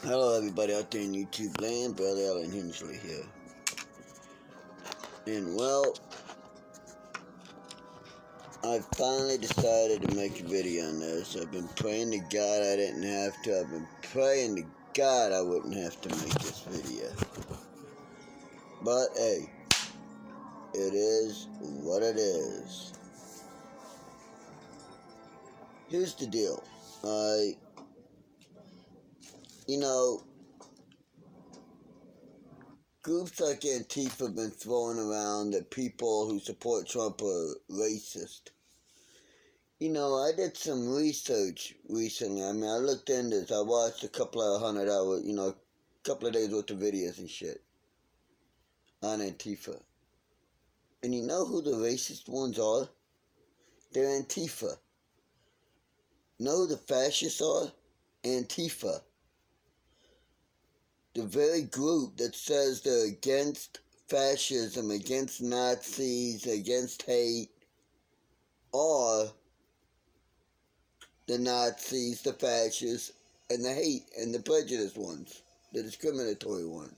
Hello everybody out there in YouTube land, Brother Allen Hensley here. And well, I finally decided to make a video on this. I've been praying to God I didn't have to. I've been praying to God I wouldn't have to make this video. But hey, it is what it is. Here's the deal. Groups like Antifa have been throwing around that people who support Trump are racist. I did some research recently. I looked into this. I watched a couple of 100-hour, couple of days worth of videos and shit on Antifa. And you know who the racist ones are? They're Antifa. You know who the fascists are? Antifa. The very group that says they're against fascism, against Nazis, against hate, are the Nazis, the fascists, and the hate and the prejudiced ones, the discriminatory ones.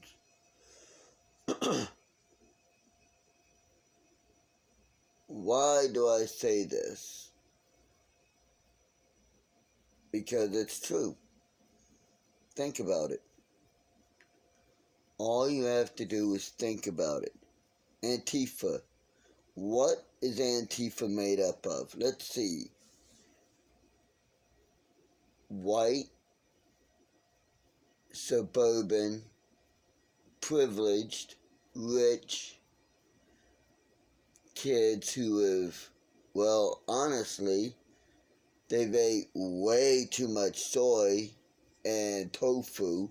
Why do I say this? Because it's true. Think about it. All you have to do is think about it. Antifa. What is Antifa made up of? Let's see. White, suburban, privileged, rich kids who have, well, honestly, they've ate way too much soy and tofu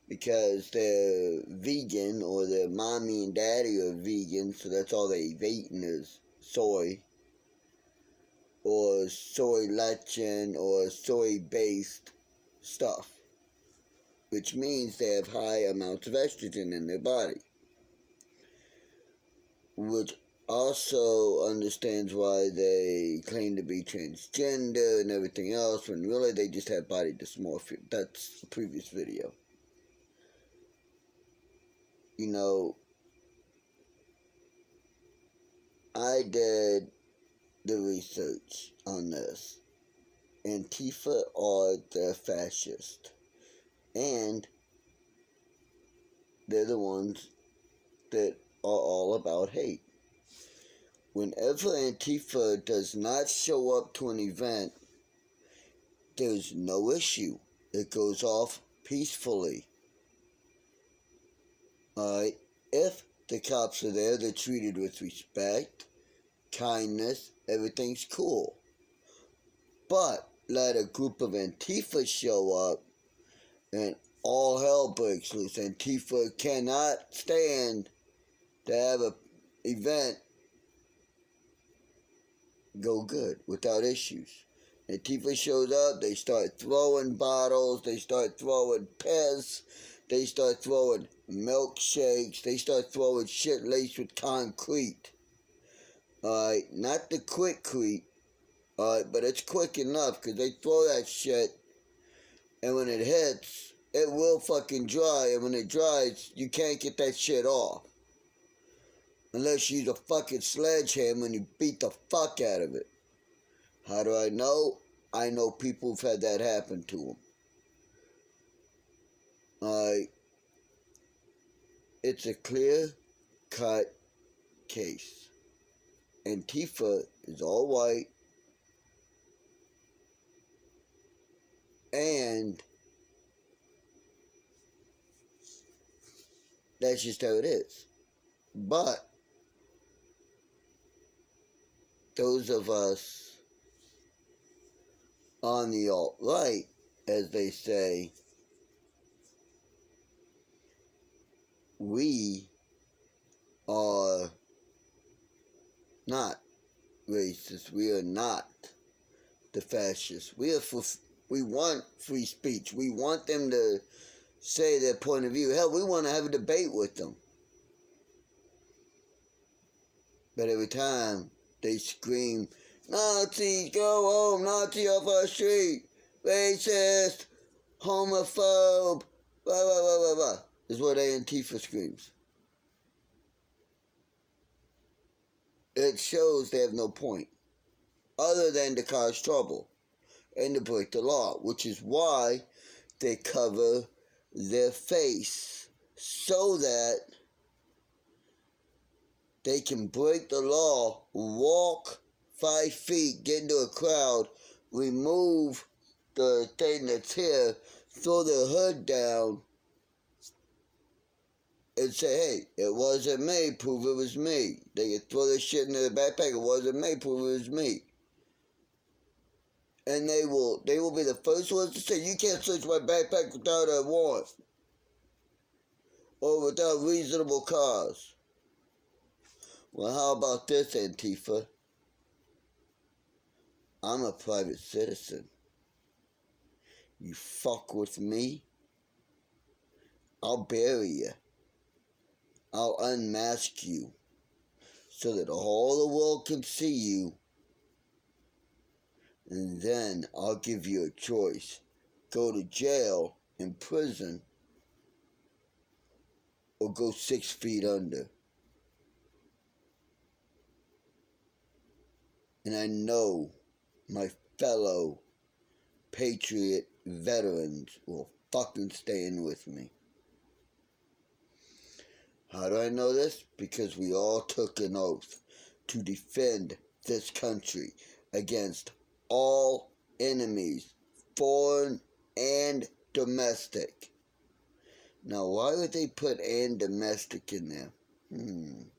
because they're vegan, or their mommy and daddy are vegan, so that's all they've eaten is soy, or soy lectin, or soy-based stuff, which means they have high amounts of estrogen in their body, which also understands why they claim to be transgender and everything else, when really they just have body dysmorphia. That's the previous video. I did the research on this. Antifa are the fascists, and they're the ones that are all about hate. Whenever Antifa does not show up to an event, there's no issue. It goes off peacefully. Alright? If the cops are there, they're treated with respect, kindness, everything's cool. But let a group of Antifa show up and all hell breaks loose. Antifa cannot stand to have an event go good without issues. Antifa shows up, they start throwing bottles, they start throwing piss, they start throwing milkshakes, they start throwing shit laced with concrete. Alright, not the quickcrete, alright, but it's quick enough because they throw that shit, and when it hits, it will fucking dry, and when it dries, you can't get that shit off. Unless you use a fucking sledgehammer and you beat the fuck out of it. How do I know? I know people who've had that happen to them. It's a clear-cut case. Antifa is all white, and that's just how it is. But those of us on the alt-right, as they say, we are not racist. We are not the fascists. We want free speech. We want them to say their point of view. Hell, we want to have a debate with them. But every time they scream, Nazis, go home, Nazi off our street, racist, homophobe, blah, blah, blah, blah, blah, is what Antifa screams. It shows they have no point other than to cause trouble and to break the law, which is why they cover their face so that they can break the law, walk 5 feet, get into a crowd, remove the thing that's here, throw their hood down, and say, hey, it wasn't me, prove it was me. They can throw their shit in their backpack, it wasn't me, prove it was me. And they will be the first ones to say, you can't search my backpack without a warrant. Or without reasonable cause. Well, how about this, Antifa? I'm a private citizen. You fuck with me, I'll bury you. I'll unmask you so that all the world can see you. And then I'll give you a choice. Go to jail, in prison, or go 6 feet under. And I know my fellow patriot veterans will fucking stand with me. How do I know this? Because we all took an oath to defend this country against all enemies, foreign and domestic. Now, why would they put "and domestic" in there? In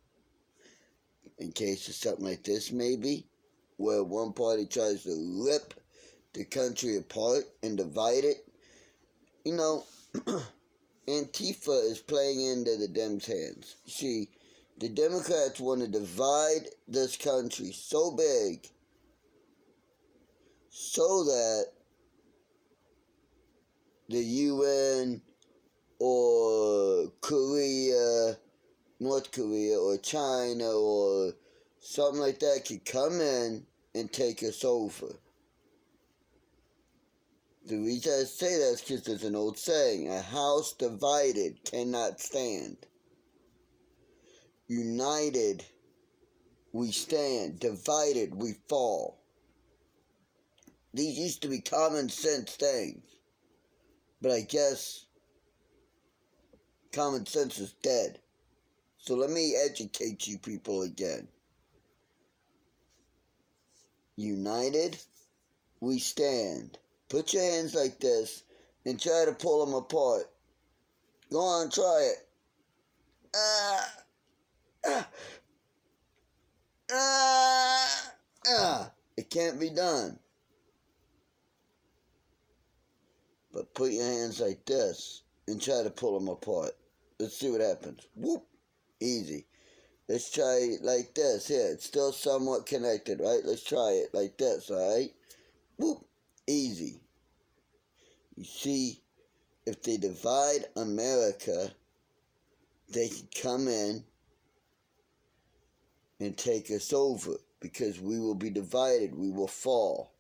case of something like this, maybe, where one party tries to rip the country apart and divide it. You know, Antifa is playing into the Dems' hands. See, the Democrats want to divide this country so big so that the UN or Korea, North Korea or China or something like that could come in and take us over. The reason I say that is because there's an old saying, a house divided cannot stand. United, we stand. Divided, we fall. These used to be common sense things. But I guess common sense is dead. So let me educate you people again. United, we stand. Put your hands like this and try to pull them apart. Go on, try it. It can't be done. But put your hands like this and try to pull them apart. Let's see what happens. Whoop. Easy. Let's try it like this. Here, it's still somewhat connected, right? Let's try it like this, alright? Whoop. Easy. You see, if they divide America, they can come in and take us over because we will be divided. We will fall.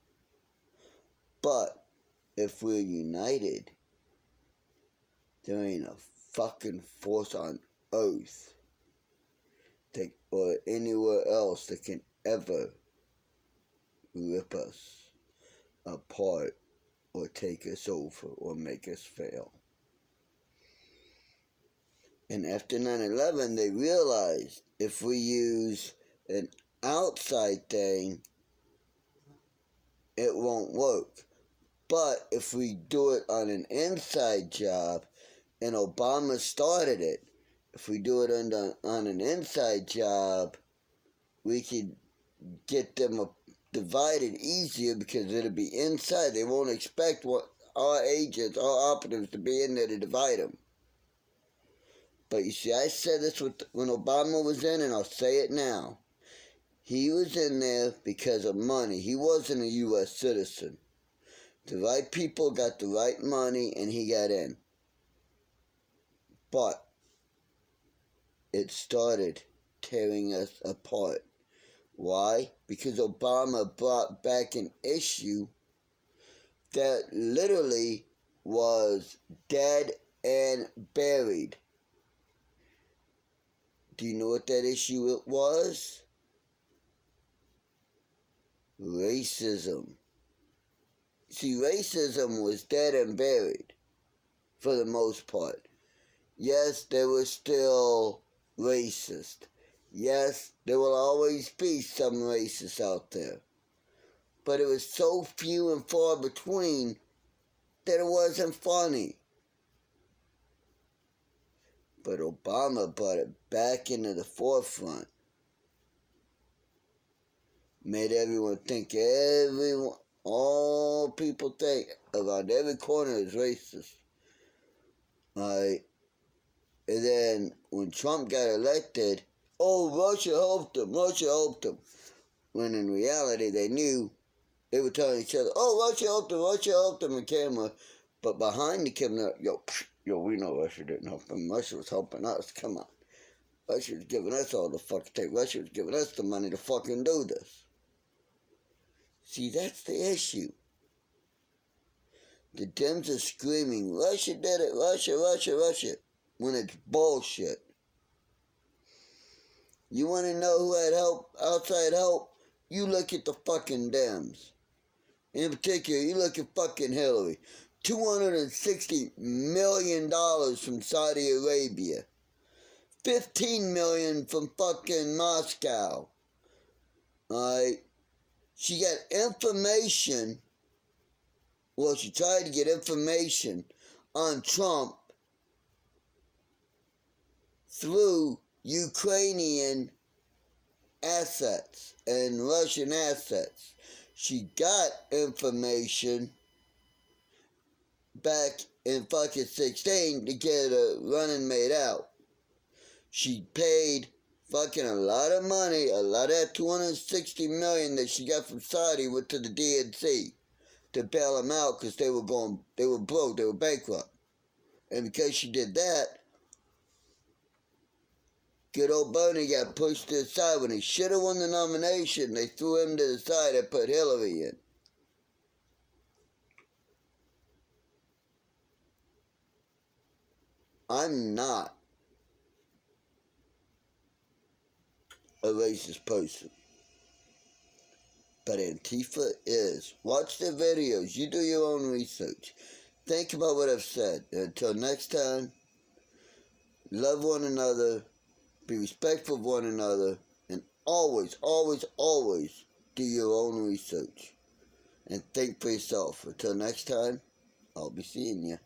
But if we're united, there ain't a fucking force on earth that, or anywhere else that can ever rip us apart or take us over or make us fail. And after 9/11, they realized if we use an outside thing, it won't work. But if we do it on an inside job, and Obama started it, if we do it on an inside job, we could get them divided easier because it'll be inside. They won't expect our agents, our operatives to be in there to divide them. But you see, I said this when Obama was in, and I'll say it now. He was in there because of money. He wasn't a U.S. citizen. The right people got the right money, and he got in. But it started tearing us apart. Why? Because Obama brought back an issue that literally was dead and buried. Do you know what that issue it was? Racism. See, racism was dead and buried for the most part. Yes, there was still racist. Yes, there will always be some racists out there. But it was so few and far between that it wasn't funny. But Obama brought it back into the forefront. Made everyone think, all people think around every corner is racist. Alright. And then when Trump got elected, oh, Russia helped him, Russia helped him. When in reality they knew, they were telling each other, oh, Russia helped him on camera. But behind the camera, yo, we know Russia didn't help him. Russia was helping us, come on. Russia was giving us all the fucking thing. Russia was giving us the money to fucking do this. See, that's the issue. The Dems are screaming, Russia did it, Russia, Russia, Russia, when it's bullshit. You want to know who had help, outside help? You look at the fucking Dems. In particular, you look at fucking Hillary. $260 million from Saudi Arabia. $15 million from fucking Moscow. Alright? She got information. Well, she tried to get information on Trump through Ukrainian assets and Russian assets. She got information back in fucking 16 to get a running mate out. She paid fucking a lot of money, a lot of that $260 million that she got from Saudi went to the DNC to bail them out because they were broke, they were bankrupt. And because she did that, good old Bernie got pushed to the side. When he should have won the nomination, they threw him to the side and put Hillary in. I'm not a racist person. But Antifa is. Watch their videos. You do your own research. Think about what I've said. Until next time, love one another, be respectful of one another, and always, always, always do your own research. And think for yourself. Until next time, I'll be seeing you.